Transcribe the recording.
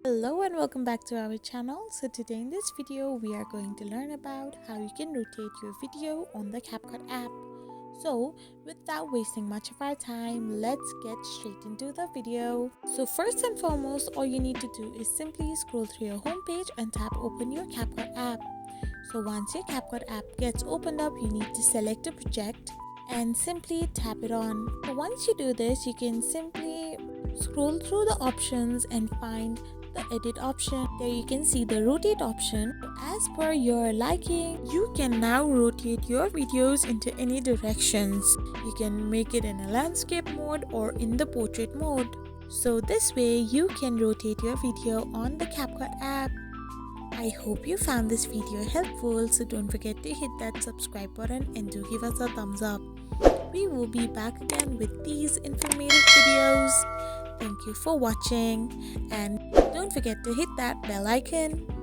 Hello and welcome back to our channel. So today in this video we are going to learn about how you can rotate your video on the CapCut app. So without wasting much of our time, let's get straight into the video. So first and foremost, all you need to do is simply scroll through your home page and tap open your CapCut app. So once your CapCut app gets opened up, you need to select a project and simply tap it on. So once you do this, you can simply scroll through the options and find the edit option. There you can see the rotate option. As per your liking, you can now rotate your videos into any directions. You can make it in a landscape mode or in the portrait mode. So this way you can rotate your video on the CapCut app. I hope you found this video helpful, so don't forget to hit that subscribe button and do give us a thumbs up. We will be back again with these informative videos. Thank you for watching and don't forget to hit that bell icon.